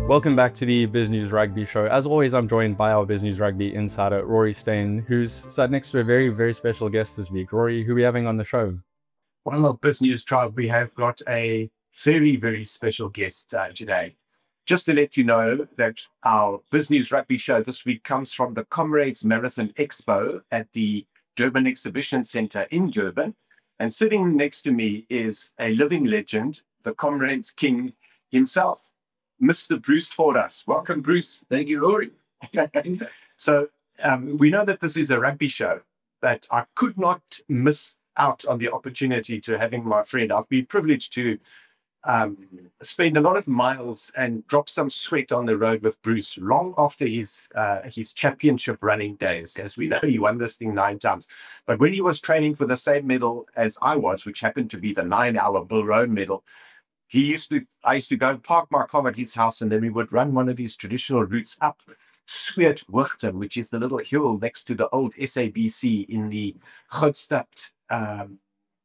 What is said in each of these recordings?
Welcome back to the BizNews Rugby Show. As always, I'm joined by our BizNews Rugby insider, Rory Steyn, who's sat next to a very, very special guest this week. Rory, who are we having on the show? Well, BizNews Tribe, we have got a very, very special guest today. Just to let you know that our BizNews Rugby Show this week comes from the Comrades Marathon Expo at the Durban Exhibition Centre in Durban. And sitting next to me is a living legend, the Comrades King himself, Mr. Bruce Fordyce. Welcome, Bruce. Thank you, Rory. So we know that this is a rugby show, but I could not miss out on the opportunity to having my friend. I've been privileged to spend a lot of miles and drop some sweat on the road with Bruce long after his championship running days. As we know, he won this thing 9 times. But when he was training for the same medal as I was, which happened to be the 9-hour Bill Rowan medal, I used to go and park my car at his house, and then we would run one of these traditional routes up Sweetwigton, which is the little hill next to the old SABC in the Grootstad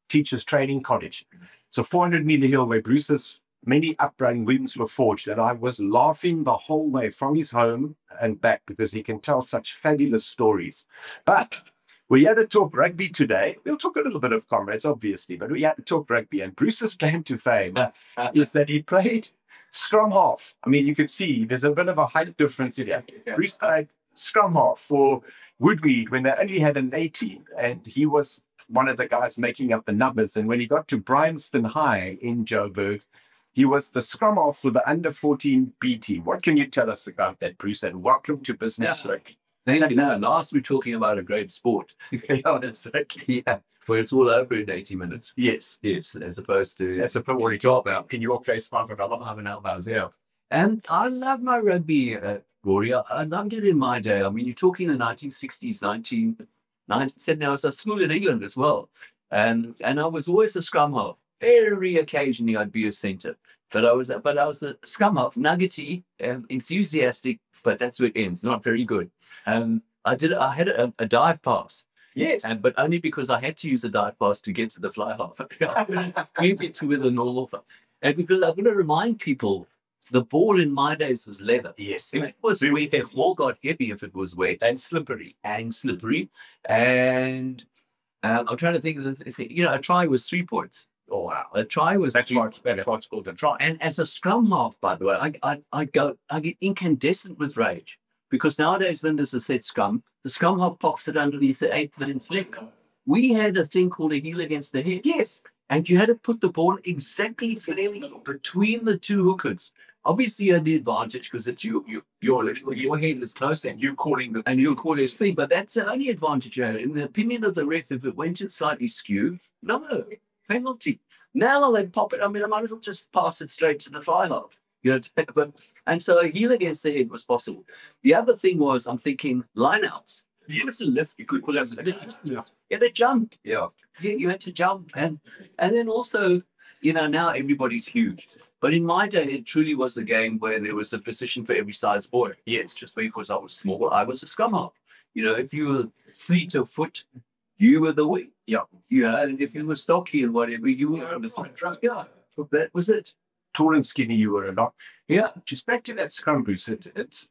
Teachers Training College. So 400-meter hill where Bruce's many uprun wings were forged, and I was laughing the whole way from his home and back because he can tell such fabulous stories. But we're here to talk rugby today. We'll talk a little bit of Comrades, obviously, but we're here to talk rugby. And Bruce's claim to fame is that he played scrum half. I mean, you can see there's a bit of a height difference here. Bruce played scrum half for Woodweed when they only had an 18, and he was one of the guys making up the numbers. And when he got to Bryanston High in Joburg, he was the scrum half for the under-14 B team. What can you tell us about that, Bruce? And welcome to BizNews Rugby. Thank you. Now, last we're talking about a great sport. Yeah, where it's all over in 80 minutes. Yes. Yes, as opposed to... That's a what you talk about. In your case, 5.5 hours, yeah. And I love my rugby, Rory. I loved it in my day. I mean, you're talking the 1960s, 1970s. I was at school in England as well. And I was always a scrum half. Very occasionally, I'd be a centre. But I was a scrum half, nuggety, enthusiastic, but that's where it ends. Not very good. I had a dive pass. Yes. But only because I had to use a dive pass to get to the fly half. You get to with a normal. And because I'm going to remind people, the ball in my days was leather. Yes. If it was wet, the ball got heavy if it was wet. And slippery. And I'm trying to think of a try was 3 points. Oh, wow. A try was that's what's called a try. And as a scrum half, by the way, I get incandescent with rage. Because nowadays, when there's a set scrum, the scrum half pops it underneath the 8th leg. We had a thing called a heel against the head. Yes. And you had to put the ball exactly fairly between the two hookers. Obviously, you had the advantage because it's your head is close and you're calling his feet. But that's the only advantage you had. In the opinion of the ref, if it went in slightly skew, no penalty. Now they pop it. I mean, I might as well just pass it straight to the fly half. And so a heel against the head was possible. The other thing was, I'm thinking lineouts. You had to lift. You could put out the lift. You had to jump. Yeah. You had to jump. And then also, now everybody's huge. But in my day, it truly was a game where there was a position for every size boy. Yes. Just because I was small, I was a scrum half. If you were 3 to foot, you were the wing. Yeah. And if you were stocky and whatever, you were the front row. Yeah. That was it. Tall and skinny you were a lot. Yeah. Just back to that scrum, Bruce, it's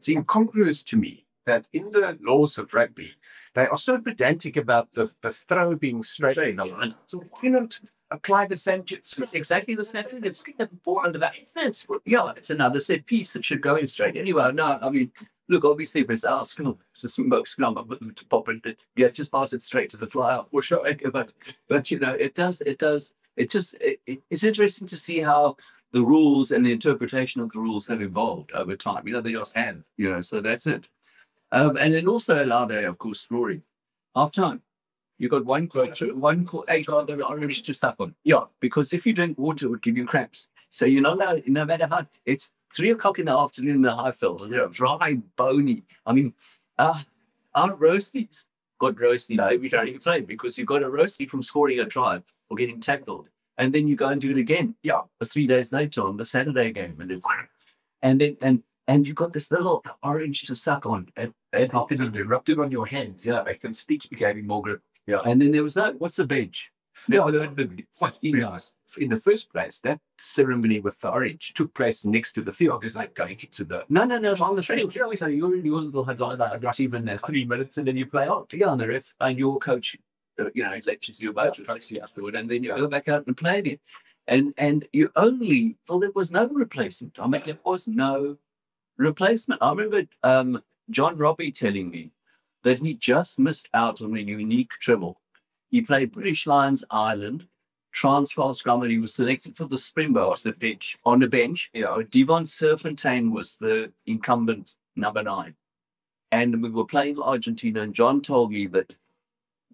incongruous to me that in the laws of rugby, they are so pedantic about the throw being straight in the line. So, apply the same. It's exactly the same thing. It's the ball under that. It's another set piece that should go in straight. Anyway, no, I mean, look, obviously, if it's our scrum, it's a smoke scrum, to pop it, just pass it straight to the fly out. Or show it. But it does. It's interesting to see how the rules and the interpretation of the rules have evolved over time. They just have, so that's it. And then also our day, of course, Rory, half time. You got one quarter, orange to stop on. Yeah, because if you drink water, it would give you cramps. So you're not allowed, no matter how, it's 3 o'clock in the afternoon in the Highveld, dry, bony. I mean, our roasties got roasty every time you can say, because you got a roasty from scoring a try or getting tackled. And then you go and do it again. Yeah. 3 days later on the Saturday game. And you got this little orange to suck on. And you rubbed it on your hands. Yeah, make them stick, becoming more grip. Yeah. And then there was that. What's a bench? No, there were 15 guys. In the first place, that ceremony with the orange took place next to the field. It's like going into the... No, it's on the training. So you're in your little headline, like even 3 minutes, and then you play on. Yeah, on the ref, and your coach, he lectures you about it, afterward, and then you go back out and play again. And you only, well, there was no replacement. I mean, there was no replacement. I remember John Robbie telling me that he just missed out on a unique treble. He played British Lions Ireland, Transvaal scrum, and he was selected for the Springboks on the bench. Devon Serfontaine was the incumbent number 9. And we were playing Argentina, and John told me that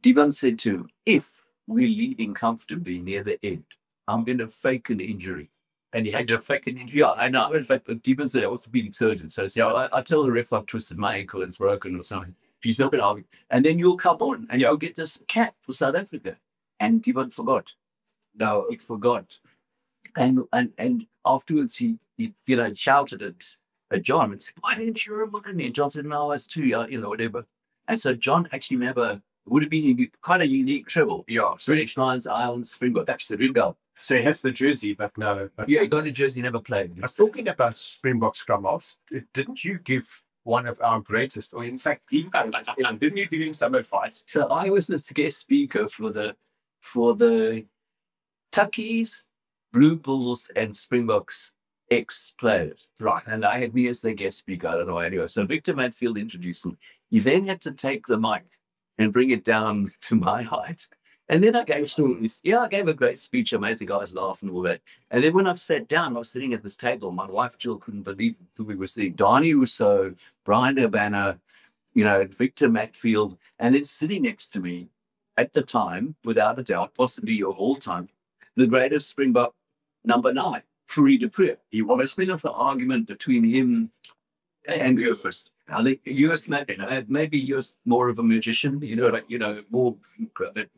Devon said to him, if we're leading comfortably near the end, I'm going to fake an injury. And he had to fake an injury. Yeah, I know. In fact, Devon said, orthopedic surgeon. So I tell the ref I've twisted my ankle and it's broken or something. She's not going to argue. And then you'll come on and you'll get this cap for South Africa. And Devon forgot. No, he forgot. And afterwards he shouted at John and said, why didn't you remind me? And John said, no, I was too young, whatever. And so John actually never, would have been quite a unique treble. Yeah. British Lions, Ireland, Springbok. That's the real goal. So he has the jersey, but no. Yeah, he got a jersey, never played. I was talking about Springbok scrum halves. Didn't you give one of our greatest, or in fact, didn't you give him some advice? So I was the guest speaker for the Tuckies, Blue Bulls, and Springboks ex-players. Right. And I had me as the guest speaker. I don't know anyway. So Victor Matfield introduced me. He then had to take the mic and bring it down to my height. And then I gave stories. Yeah, I gave a great speech. I made the guys laugh and all that. And then when I've sat down, I was sitting at this table. My wife, Jill, couldn't believe who we were seeing. Donnie Rousseau, Brian Urbana, Victor Matfield. And then sitting next to me at the time, without a doubt, possibly of all time, the greatest Springbok number 9, Fourie de Pre. He was been of the argument between him and Eustace. I think Eustace, maybe Eustace more of a magician, more,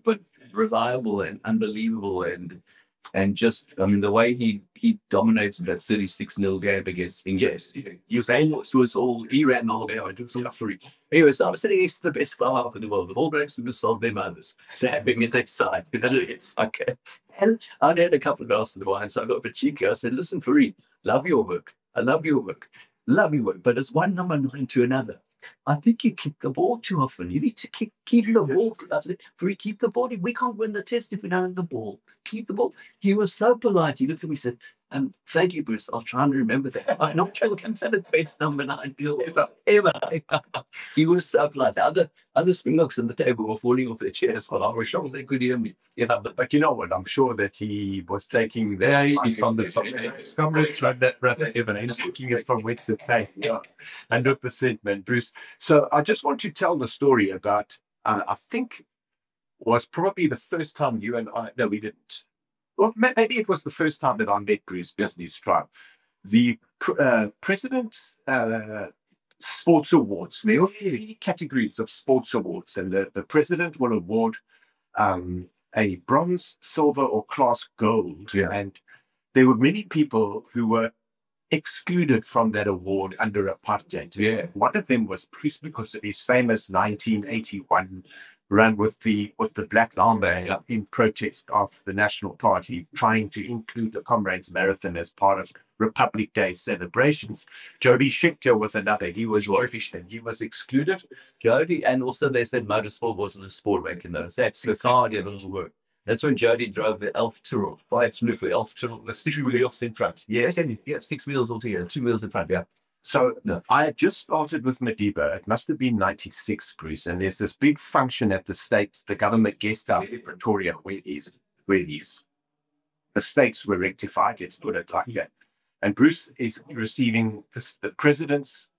but reliable and unbelievable, and just, I mean, the way he dominates that 36-0 game against England. Yes, was all, he ran the whole game. I do some Fourie. Anyway, so I was sitting next to the best player in the world, with all blacks who sold their mothers, snapping at their side. It's okay. And I'd had a couple of glasses of wine, so I got a bit cheeky. I said, listen, Fourie, love your work. I love your work. Love your work, but it's one number 9 to another. I think you kick the ball too often. You need to keep the ball. I said, Fourie, keep the ball. We can't win the test if we don't have the ball. Keep the ball. He was so polite. He looked at me and said, thank you, Bruce. I'll try and remember that. I'm not joking. It's the best number 9 deal ever. He was so polite. Other Springboks on the table were falling off their chairs. I was shocked they could hear me. But you know what? I'm sure that he was taking he's from the Comrades Rugby Show and taking it from whence it came. Yeah. 100%, man, Bruce. So I just want to tell the story about, I think, was probably the first time you and I, no, we didn't. Well, maybe it was the first time that I met Bruce BizNews Tribe. The President's Sports Awards. There are 3 categories of sports awards, and the President will award a bronze, silver, or class gold. Yeah. And there were many people who were excluded from that award under apartheid. Yeah. One of them was Bruce because of his famous 1981 run with the Black Lamb in protest of the National Party, trying to include the Comrades Marathon as part of Republic Day celebrations. Jody Scheckter was another. He was Royfish, and he was excluded. Jody, and also they said motorsport wasn't a sport back in those. That's the car did all the work. That's when Jody drove the Elf Tyrrell. Absolutely, Elf Tyrrell. The 6 wheels in front. Yes, yeah, 6 wheels altogether. 2 wheels in front, yeah. So I had just started with Madiba. It must have been 96, Bruce. And there's this big function at the government guest house in Pretoria where these estates were rectified. Let's put it like that. And Bruce is receiving the President's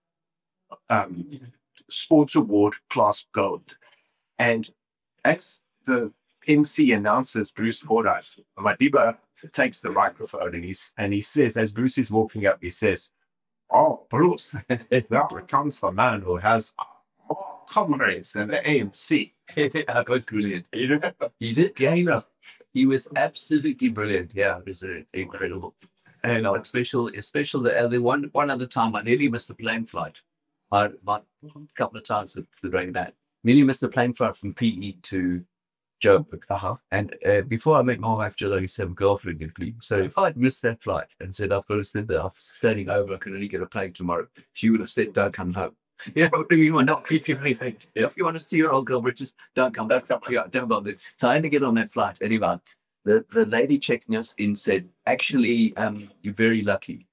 Sports Award class gold. And as the MC announces Bruce Fordyce, Madiba takes the microphone and he says, as Bruce is walking up, he says, "Oh, Bruce, that comes the man who has more comrades than the ANC." That was brilliant. He did, yeah, he was absolutely brilliant. Yeah, it was incredible. And special. The one other time I nearly missed the plane flight. About a couple of times for doing that. Nearly missed the plane flight from PE to Joburg. Uh-huh. And before I met my wife, Gerda, I used to have a girlfriend in Cleveland. So if I'd missed that flight and said, I've got to sit there, I'm standing over, I can only get a plane tomorrow, she would have said, don't come home. You know, you want not keep your anything. If you want to see your old girl, Richards, don't come. Don't bother. So I had to get on that flight. Anyway, the lady checking us in said, actually, you're very lucky.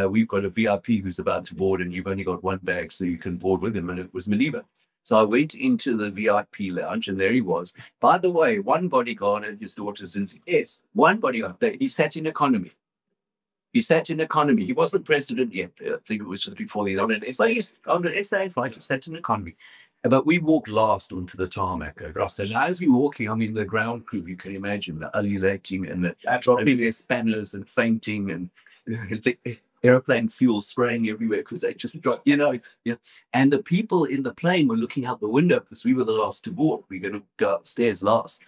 We've got a VIP who's about to board and you've only got one bag, so you can board with him. And it was Madiba. So I went into the VIP lounge and there he was. By the way, one bodyguard and his daughters, yes, one bodyguard, he sat in economy. He sat in economy. He wasn't president yet. I think it was just before the on an SA flight, he sat in economy. But we walked last onto the tarmac. So as we were walking, I mean, the ground crew, you can imagine, the ululating and the dropping their spanners and fainting and the airplane fuel spraying everywhere because they just dropped, you know. Yeah. And the people in the plane were looking out the window because we were the last to board. We were going to go upstairs last.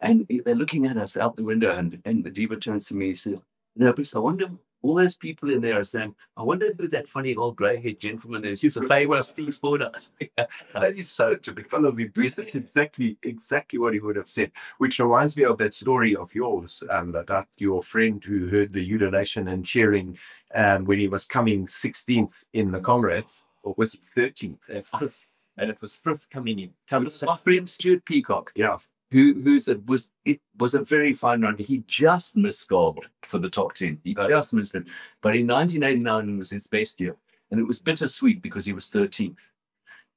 And they're looking at us out the window. And the diva turns to me and says, no, Bruce, I wonder, all those people in there are saying, I wonder who that funny old grey-haired gentleman is. He's a famous Steve Fordyce. That is so typical of him, Bruce. It's exactly what he would have said, which reminds me of that story of yours, about your friend who heard the ululation and cheering when he was coming 16th in the Comrades, or was it 13th? And it was 5th coming in. My friend Stuart Peacock. Yeah. It was a very fine run. He just missed gold for the top 10. He just missed it. But in 1989, it was his best year. And it was bittersweet because he was 13th.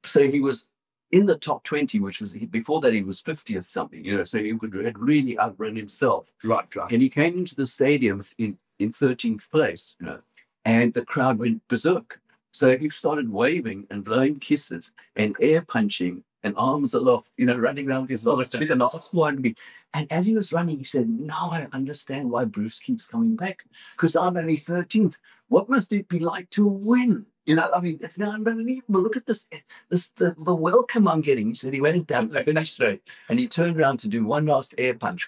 So he was in the top 20, which was, before that, he was 50th something, you know, so he had really outrun himself. Right. And he came into the stadium in 13th place, you know, and the crowd went berserk. So he started waving and blowing kisses and air punching and arms aloft, you know, running down his last one. And as he was running, he said, now I understand why Bruce keeps coming back, because I'm only 13th. What must it be like to win? You know, I mean, it's unbelievable. Look at this, the welcome I'm getting. He said he went down the finish straight and he turned around to do one last air punch.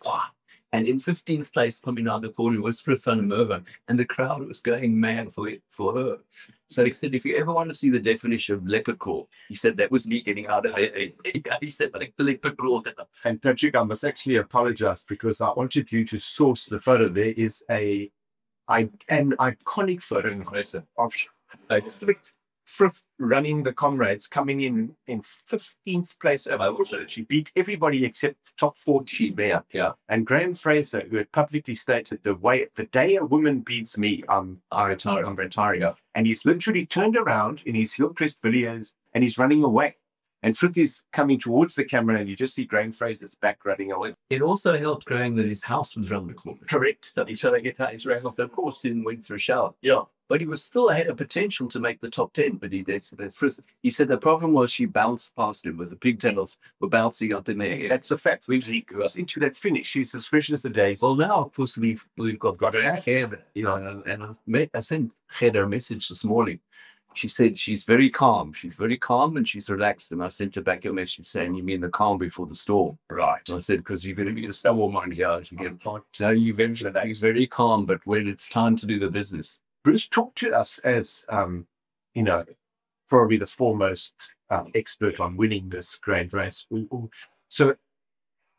And in 15th place, coming out the corner, was Frith van der Merwe, and the crowd was going mad for her. So he said, if you ever want to see the definition of leopard crawl, he said that was me getting out of there. He said, like the leopard crawl. And Patrick, I must actually apologize because I wanted you to source the photo. There is an iconic photo of Frith running the Comrades, coming in 15th place overall. She beat everybody except the top 14. Yeah. And Graham Fraser, who had publicly stated, the day a woman beats me, I'm retiring. Yeah. And he's literally turned around in his Hillcrest videos and he's running away. And Frith is coming towards the camera and you just see Graham Fraser's back running away. It also helped Graham that his house was around the corner. Correct. So they get his rang off. Of course, didn't went for a shower. Yeah. But he was still had a potential to make the top 10. But he said the problem was she bounced past him with the pigtails were bouncing up in their hair. That's a fact. We've into that finish. She's as fresh as the days. Well, now, of course, we've got her hair. You know, and I sent Gerda a message this morning. She said she's very calm. She's very calm and she's relaxed. And I sent her back a message saying, you mean the calm before the storm? Right. And I said, because you're going to be a storm on here. You get so you eventually that is very calm, but when it's time to do the business. Bruce, talk to us as, you know, probably the foremost expert on winning this grand race. So,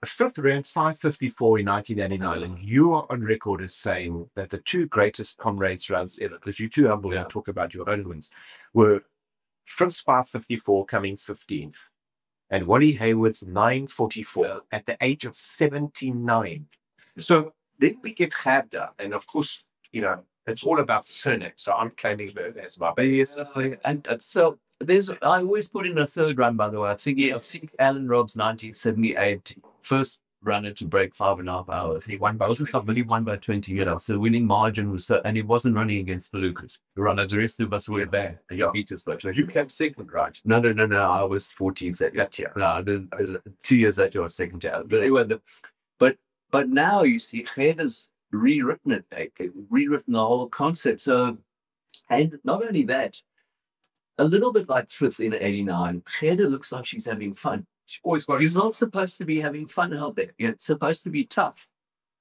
Frith ran 5:54 in 1989, and you are on record as saying that the two greatest Comrades runs ever, because you too humble to talk about your own wins, were Frith's 5:54 coming 15th, and Wally Hayward's 9:44 at the age of 79. So then we get Gerda, and of course, you know, it's all about the surname. So I'm claiming her as my baby. Yes, and so I always put in a third run, by the way. I've seen Alan Robb's 1978 first runner to break 5.5 hours. He won by 20 years. So the winning margin was and he wasn't running against the Lucas. The runners, the rest of us were bad. Yeah. You came second, right? No. I was 14th that year. No, 2 years later I was second. But anyway, but now you see Gerda's rewritten the whole concept. So, and not only that, a little bit like Frith in 89, Gerda looks like she's having fun. She's not supposed to be having fun out there. It's supposed to be tough.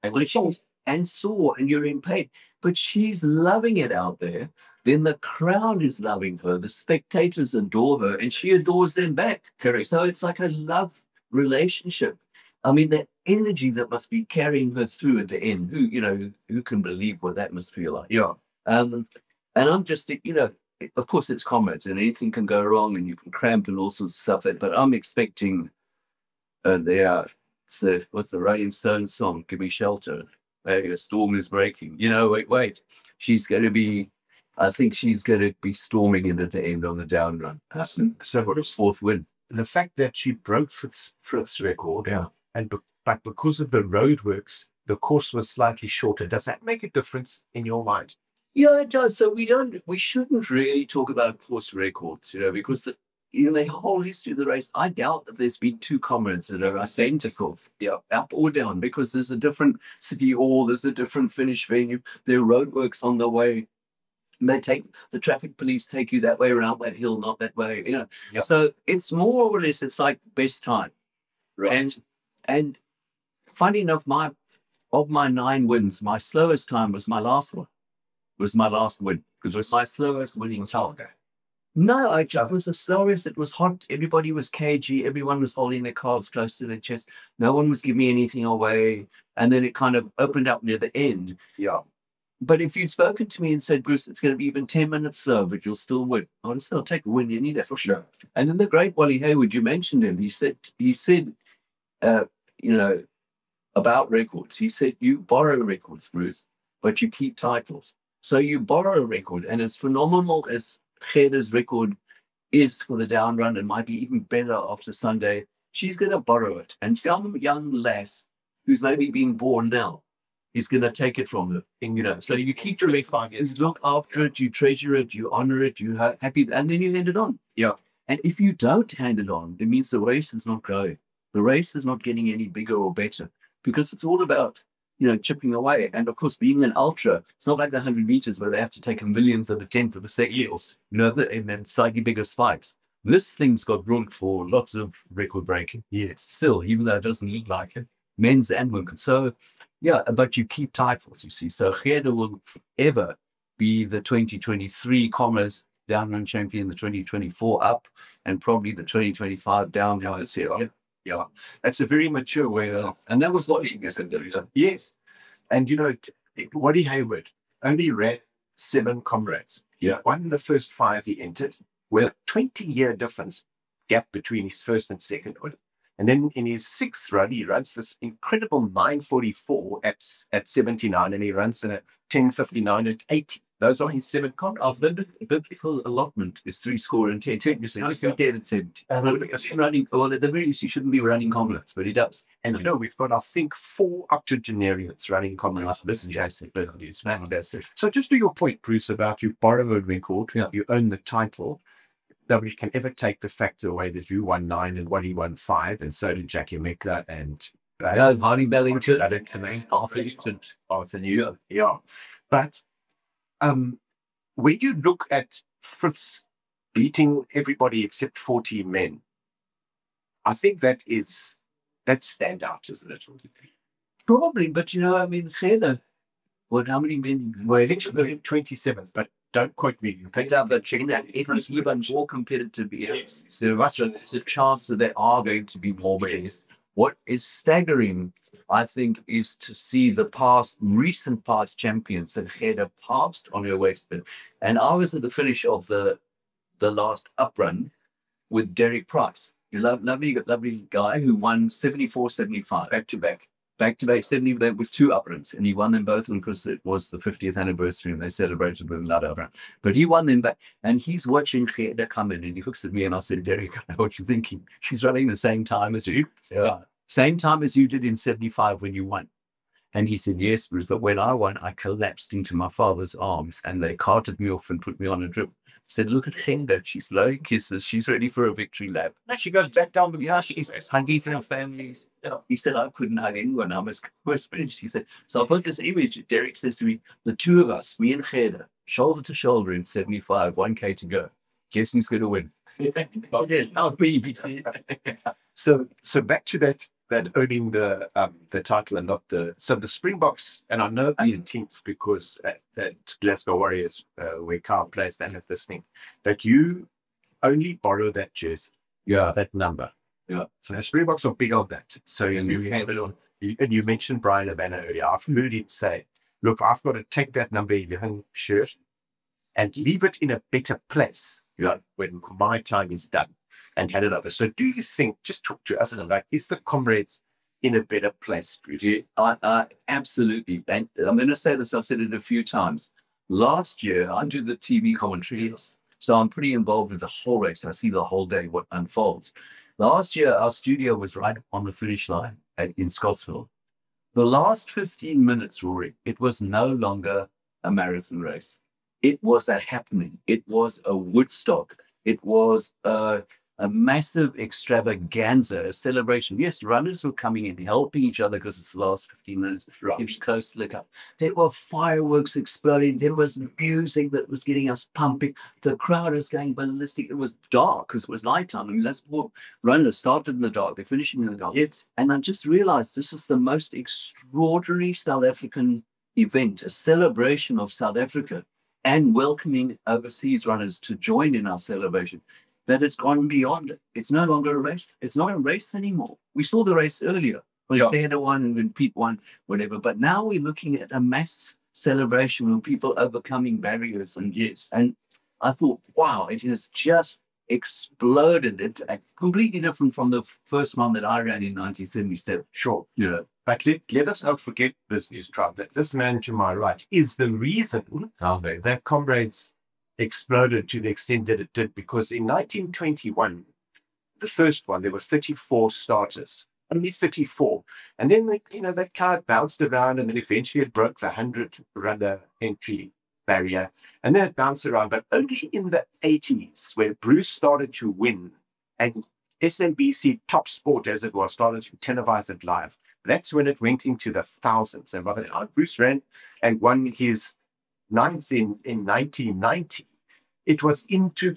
And sore, and you're in pain. But she's loving it out there. Then the crowd is loving her. The spectators adore her, and she adores them back. Correct. So it's like a love relationship. I mean, the energy that must be carrying her through at the end. Who can believe what that must feel like? Yeah. And I'm just, of course, it's Comrades, and anything can go wrong, and you can cramp and all sorts of stuff. But I'm expecting what's the Rolling Stones song? Give me shelter. Hey, a storm is breaking. Wait. I think she's going to be storming in at the end on the down run. So for the fourth win. The fact that she broke Frith's record, Yeah. but because of the roadworks, the course was slightly shorter. Does that make a difference in your mind? Yeah, it does. So we shouldn't really talk about course records, because in the whole history of the race, I doubt that there's been two Comrades that are identical, up or down, because there's a different city hall, there's a different finish venue, there are roadworks on the way. The traffic police take you that way around that hill, not that way, Yep. So it's more or less, it's like best time. Right. And funny enough, of my 9 wins, my slowest time was my last one. Was my last win, because it was my slowest winning time. Okay. No, it was the slowest. It was hot. Everybody was cagey. Everyone was holding their cards close to their chest. No one was giving me anything away. And then it kind of opened up near the end. Yeah. But if you'd spoken to me and said, Bruce, it's going to be even 10 minutes slow, but you'll still win, I would still take a win. You need that for sure. And then the great Wally Hayward, you mentioned him. He said, about records. He said, you borrow records, Bruce, but you keep titles. So you borrow a record, and as phenomenal as Gerda's record is for the down run, and might be even better after Sunday, she's going to borrow it. And some young lass who's maybe being born now is going to take it from her. So you keep your 5 years, look after it, you treasure it, you honor it, you happy, and then you hand it on. Yeah. And if you don't hand it on, it means the race is not growing. The race is not getting any bigger or better, because it's all about chipping away. And of course, being an ultra, it's not like the 100 meters where they have to take a millionth of a tenth of a second, and then slightly bigger spikes. This thing's got room for lots of record breaking. Yes. Still, even though it doesn't look like it, men's and women's. So, but you keep titles, you see. So Gerda will forever be the 2023 Comrades downrun champion, the 2024 up, and probably the 2025 down. Yeah, that's a very mature way of, and that was lodging, isn't it? Yes. And Wally Hayward only ran 7 Comrades. Yeah. Won the first 5 he entered, with a 20-year difference gap between his first and second one. And then in his 6th run, he runs this incredible 9:44 at 79, and he runs in a 10:59 at 80. Those are his 7 Comrades. The biblical allotment is 3 score and 10. You see, he's dead at 70. Running, well, at the very least, he shouldn't be running Comrades, but he does. And we've got, I think, 4 octogenarians running Comrades. This is fantastic. So just to your point, Bruce, about you borrow a record, you own the title. Nobody can ever take the fact away that you won 9 and Wally won 5, and so did Jackie Meckler and Hardy Bellington, Arthur New. Yeah. But when you look at Frith's beating everybody except 40 men, I think that's standout, isn't it? Probably, but Gerda, how many men? Well, I think she was 27th, but don't quote me. You picked up that chicken that it was even more competitive. There's a chance that there are going to be more medals. What is staggering, I think, is to see the recent past champions that Gerda passed on her waistband. And I was at the finish of the last up run with Derek Price, a lovely guy who won 74, 75. Back-to-back 70 with 2 up runs, and he won them both because it was the 50th anniversary and they celebrated with another up run. But he won them back, and he's watching Gerda come in, and he looks at me and I said, Derek, I know what you're thinking. She's running the same time as you. Yeah. Same time as you did in 75 when you won. And he said, yes, Bruce, but when I won, I collapsed into my father's arms and they carted me off and put me on a drip. Said, look at Gerda, she's blowing kisses, she's ready for a victory lap. No, she goes back down, she's hugging for her families. He said, I couldn't hug anyone, I was finished. He said, so I've got this image. Derek says to me, the 2 of us, me and Gerda, shoulder to shoulder in 75, 1K to go. Guess who's going to win? Not me, So back to that owning the title and not the Springboks, and I know the teams because at Glasgow Warriors where Carl plays, they have this thing that you only borrow that jersey, that number. Yeah. So the Springboks are big on that. So you have it on. And you mentioned Brian Havana earlier. I've heard him say, look, I've got to take that number 11 shirt and leave it in a better place when my time is done and hand it over. So do you think, just talk to us, like, is the Comrades in a better place, Bruce? Yeah, absolutely. And I'm going to say this, I've said it a few times. Last year, I do the TV commentary. So I'm pretty involved with the whole race. I see the whole day what unfolds. Last year, our studio was right on the finish line in Scottsville. The last 15 minutes, Rory, it was no longer a marathon race. It was a happening. It was a Woodstock. It was a massive extravaganza, a celebration. Yes, runners were coming in, helping each other because it's the last 15 minutes. Right. It was close to look up. There were fireworks exploding. There was music that was getting us pumping. The crowd was going ballistic. It was dark because it was nighttime. I mean, that's what runners started in the dark. They're finishing in the dark. And I just realized this was the most extraordinary South African event, a celebration of South Africa and welcoming overseas runners to join in our celebration. That has gone beyond it. It's no longer a race. It's not a race anymore. We saw the race earlier when Gerda won and when Pete won, whatever. But now we're looking at a mass celebration of people overcoming barriers. And I thought, wow, it has just exploded. It's completely different from the first one that I ran in 1977. Sure. Yeah. But let us not forget, BizNews Tribe, that this man to my right is the reason that Comrades exploded to the extent that it did, because in 1921, the first one, there was 34 starters, only 34. And then, that card bounced around, and then eventually it broke the 100-runner entry barrier. And then it bounced around, but only in the 80s, where Bruce started to win, and SMBC Top Sport, as it was, started to televise it live. That's when it went into the thousands. And by the time Bruce ran and won his 9th in 1990, it was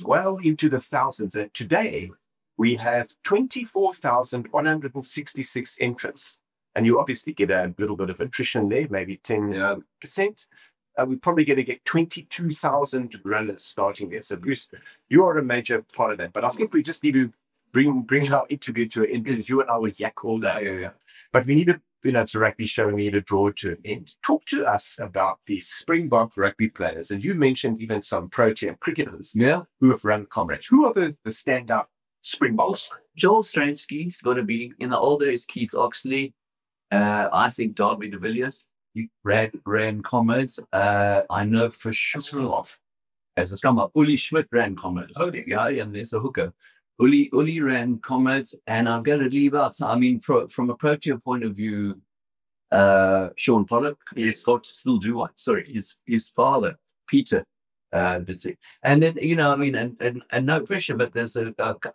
well into the thousands. And today we have 24,166 entrants. And you obviously get a little bit of attrition there, maybe 10%. We're probably going to get 22,000 runners starting there. So Bruce, you are a major part of that. But I think we just need to bring our interview to an end, because you and I were yak all day. But we need to, it's a rugby show, we need to draw to an end. Talk to us about the Springbok rugby players. And you mentioned even some Protean cricketers who have run Comrades. Who are the standout Springboks? Joel Stransky's got to be, in the old days, Keith Oxley. I think Darby de Villiers. He ran Comrades. I know for sure, as a scrummer, Uli Schmidt ran Comrades. And there's a hooker. Uli ran Comrades, and I'm going to leave out. I mean, from a Protean point of view, Sean Pollock is still do one. Sorry, his father, Peter, did it. And then, and no pressure, but there's a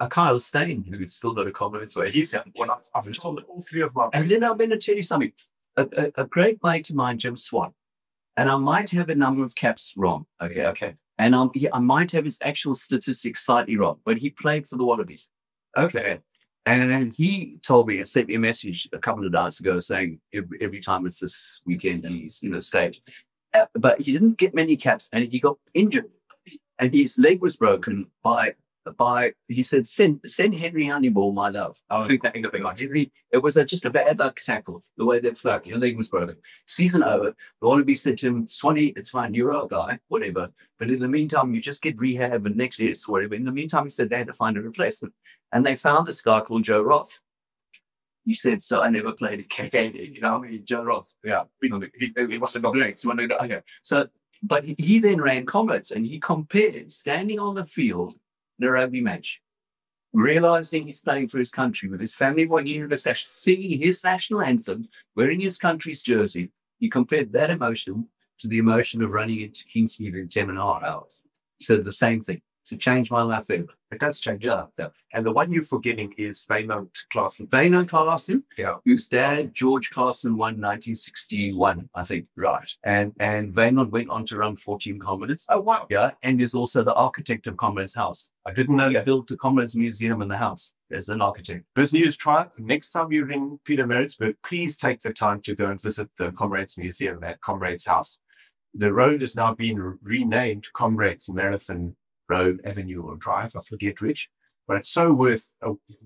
Kyle Steyn who's still got a Comrades way. He's one I've told all three of my. And then I'm going to tell you something. A great mate of mine, Jim Swan, and I might have a number of caps wrong. Okay. And I might have his actual statistics slightly wrong, but he played for the Wallabies. Okay. And he told me, sent me a message a couple of days ago saying every time it's this weekend he's stage. But he didn't get many caps, and he got injured. And his leg was broken by he said, send Henry Honeyball my love. Henry, it was just a bad luck tackle, the way that flew. Your leg was broken. Season over. The Wallabies said to him, Swanee, it's fine, you're our guy, whatever. But in the meantime, you just get rehab and next year, whatever. In the meantime, he said they had to find a replacement. And they found this guy called Joe Roth. He said, so I never played at KK, Joe Roth. Yeah. He must have got great. Okay. So, but he then ran Comrades, and he compared standing on the field in a rugby match, realizing he's playing for his country with his family, singing his national anthem, wearing his country's jersey. He compared that emotion to the emotion of running into Kingshead in 10.5 hours. He said the same thing. To change my life ever. It does change your life, though. And the one you're forgetting is Wynand Klaasen. Wynand Klaasen, whose dad, George Klaasen, won 1961, I think. Right. And Wynand went on to run 14 Comrades. Oh, wow. Yeah, and is also the architect of Comrades House. I didn't know that. He built the Comrades Museum in the house as an architect. BizNews Tribe, next time you're in Pietermaritzburg, please take the time to go and visit the Comrades Museum at Comrades House. The road has now been renamed Comrades Marathon Road, Avenue, or Drive, I forget which. but it's so worth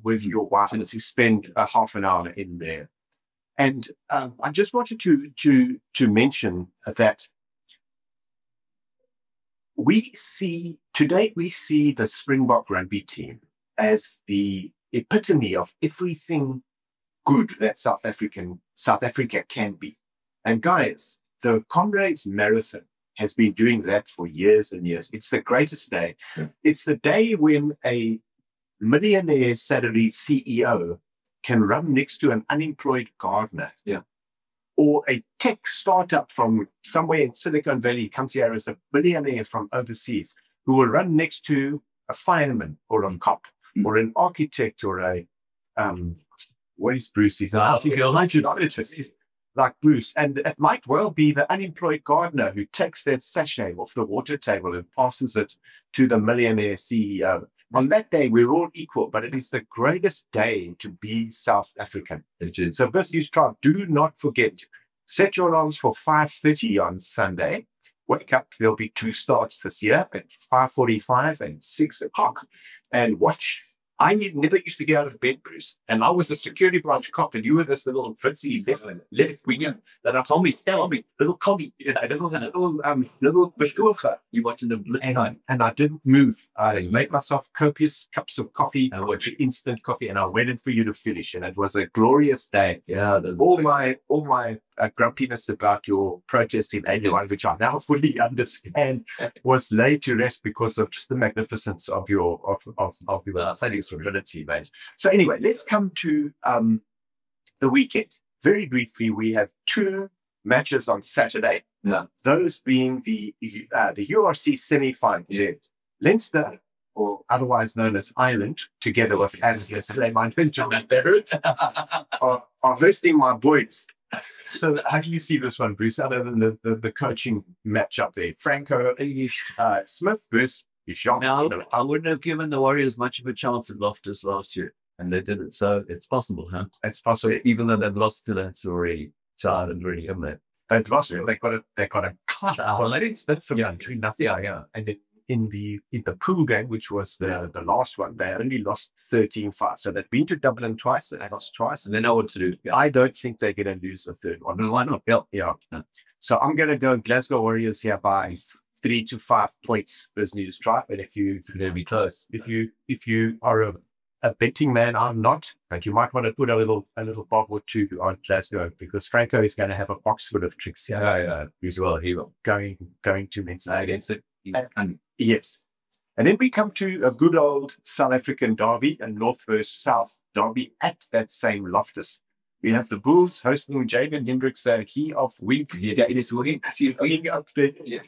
with your wife to spend a half an hour in there. And I just wanted to mention that we see the Springbok rugby team as the epitome of everything good that South Africa can be. And guys, the Comrades Marathon has been doing that for years and years. It's the greatest day. Yeah. It's the day when a millionaire salaried CEO can run next to an unemployed gardener. Yeah. Or a tech startup from somewhere in Silicon Valley comes here as a billionaire from overseas who will run next to a fireman or a cop or an architect or a, what is Bruce? He's like Bruce. And it might well be the unemployed gardener who takes that sachet off the water table and passes it to the millionaire CEO. On that day, we're all equal, but it is the greatest day to be South African. So BizNews Tribe, do not forget, set your alarms for 5:30 on Sunday. Wake up, there'll be 2 starts this year at 5:45 and 6 o'clock. And watch. I never used to get out of bed, Bruce. And I was a security branch cop, and you were this little fritzy left winger that I told me, little commie, little bestoever. You watching the and I didn't move. I made myself copious cups of coffee, instant coffee, and I waited for you to finish. And it was a glorious day. Yeah, all my grumpiness about your protest in 81, which I now fully understand, was laid to rest because of just the magnificence of your ability, mate. So anyway, let's come to the weekend. Very briefly, we have 2 matches on Saturday. Yeah. Those being the URC semi-finals. Yeah. Leinster, or otherwise known as Ireland, together with Atlas and Barrett, are hosting my boys. So how do you see this one, Bruce, other than the coaching matchup there? Franco Smith versus Jean. Now, I wouldn't have given the Warriors much of a chance at Loftus last year, and they didn't. So it's possible, huh? It's possible, even though they've lost to that already. To Ireland, really, haven't they? They've lost. They got a cut. Well, that's from nothing. Yeah. And then in the pool game, which was the last one, they only lost 13-5. So they've been to Dublin twice and they lost twice. And they know what to do. Yeah. I don't think they're going to lose the third one. No, why not? Yeah. So I'm going to go Glasgow Warriors here by 3 to 5 points. BizNews Tribe. And if you be close, if you are a betting man, I'm not, but you might want to put a little bob or 2 on Glasgow, because Franco is going to have a box full of tricks here. Yeah. He will. Going to Leinster against it. Yes. And then we come to a good old South African derby, a North versus South derby at that same Loftus. We have the Bulls hosting Jaden Hendricks, key of week. Yeah, it is working. Up there. Yeah.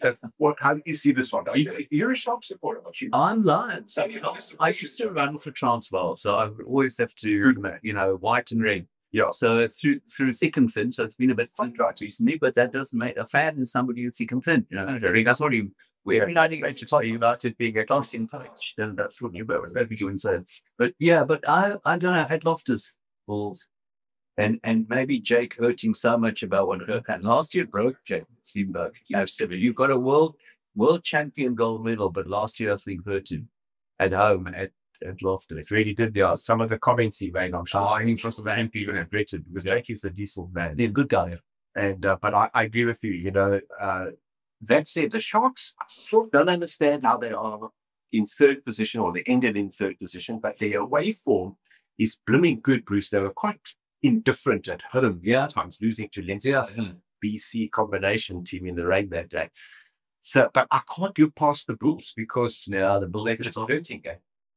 How do you see this one? You're a Shark supporter, aren't you? I'm Lions. I used to run for Transvaal, so I would always have to, white and red. Yeah. So through thick and thin, so it's been a bit fun right recently, but that doesn't make a fan in somebody who's thick and thin. That's what we're United being a class in touch. Then that's what you were doing. So, but I don't know. At Loftus, Bulls. And maybe Jake hurting so much about what happened last year broke Jake Steenberg. You've got a world champion gold medal, but last year I think hurt him at home at Loftus. It really did. Yeah, some of the comments he made, I'm sure he was happy and regretted, because Jake is a decent man. He's a good guy. And but I agree with you. That said, the Sharks, I still don't understand how they are in 3rd position, or they ended in 3rd position, but their away form is blooming good, Bruce. They were quite indifferent at home at times, losing to Leinster, BC combination team in the rain that day. So, but I can't look past the Bulls, because the Bulls are just hurting.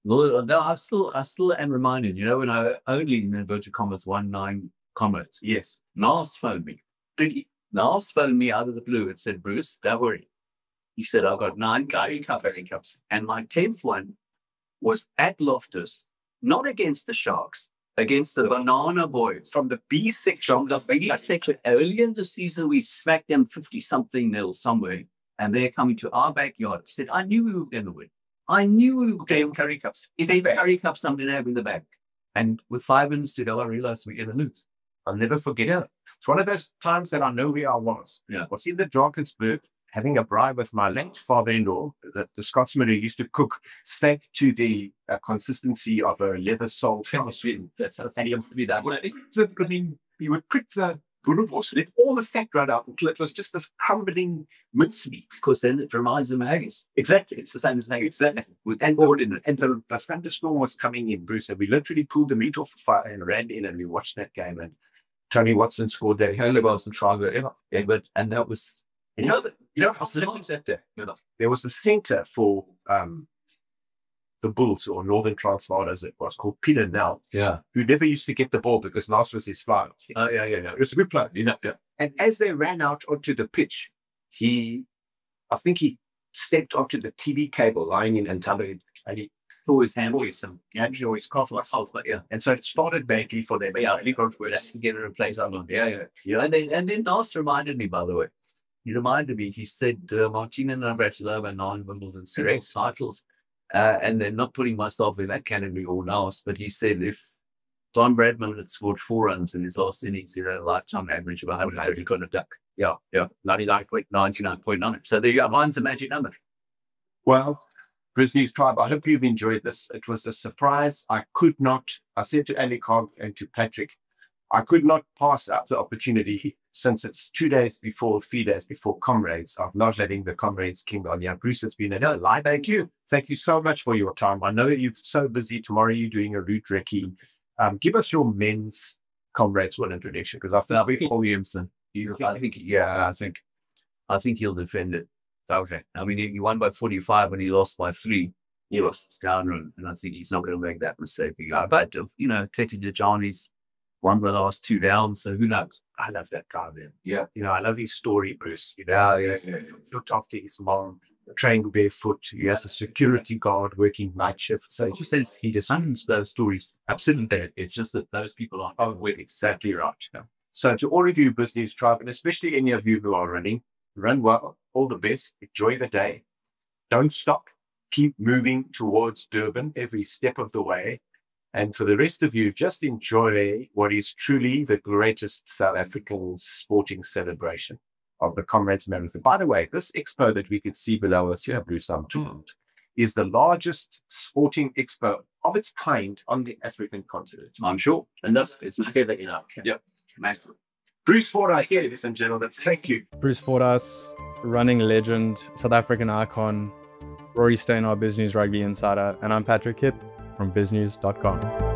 Well, no, I still am reminded, when I only, in inverted commas, won 9 Comrades. Yes. Nars phoned me. Did he? Nars phoned me out of the blue and said, Bruce, don't worry. He said, I've got 9 Curry Cups. And my 10th one was at Loftus, not against the Sharks, against the Banana Boys. From the B section. From the B section. Earlier in the season, we smacked them 50-something nil somewhere, and they're coming to our backyard. He said, I knew we were going to win. I knew we were going to Curry Cups. If they Curry Cups, something have in the back. And with 5 minutes to go, I realized we're going to lose. I'll never forget it. It's one of those times that I know where I was. Yeah. I was in the Drakensberg, having a braai with my late father-in-law, the Scotsman who used to cook steak to the consistency of a leather-soled fast. That's how it used to be done. I mean, he would prick the boerewors, let all the fat run out until it was just this crumbling mincemeat. Because then it reminds them of haggis. Exactly. It's the same as haggis. Exactly. And board in it. And the thunderstorm was coming in, Bruce, and we literally pulled the meat off the fire and ran in and we watched that game. And Tony Watson scored that. The only was the trial ever. Yeah, but and that was You know how sometimes that day, there was a centre for the Bulls, or Northern Transvaal as it was, called Peter Nell, who never used to get the ball because Nas was his father. Oh, yeah. It was a good player. And as they ran out onto the pitch, I think he stepped onto the TV cable lying in Antalya, and he tore his hand. his calf. And so it started badly for them. Yeah, it got worse. Get it replaced. Yeah. And then Nas reminded me, by the way. He reminded me, he said, Martina Navratilova, 9 Wimbledon singles titles. And then not putting myself in that category or Nas, but he said if Don Bradman had scored 4 runs in his last innings, he had a lifetime average of 100 kind of duck. Yeah. 99.9. So there you go. Mine's a magic number. Well, BizNews Tribe, I hope you've enjoyed this. It was a surprise. I said to Ali Cobb and to Patrick, I could not pass up the opportunity, since it's 3 days before Comrades, of not letting the Comrades King on. Yeah, Bruce, it's been a lie. Thank you. Thank you so much for your time. I know you're so busy. Tomorrow you're doing a route recce. Give us your men's Comrades one introduction, because I think Williamson. I think he'll defend it. Okay. I mean, he won by 45 and he lost by 3. He lost his down run, and I think he's not going to make that mistake again. But Tete Johnny's won the last 2 downs, so who knows? I love that guy, man. Yeah. I love his story, Bruce. He's looked after his mom, trained barefoot. He has a security guard working night shift. So He says he disowns those stories. absolutely. It's just that those people aren't. Oh, well, exactly right. Yeah. So to all of you BizNews Tribe, and especially any of you who are running, run well, all the best, enjoy the day. Don't stop. Keep moving towards Durban every step of the way. And for the rest of you, just enjoy what is truly the greatest South African sporting celebration of the Comrades Marathon. By the way, this expo that we can see below us here, Bruce, I'm told, is the largest sporting expo of its kind on the African continent. I'm sure. And it's fair that Yep. Massive. Bruce Fordyce, ladies and gentlemen, thank you. Bruce Fordyce, running legend, South African icon, Rory Steyn, our BizNews Rugby insider, and I'm Patrick Kipp from biznews.com.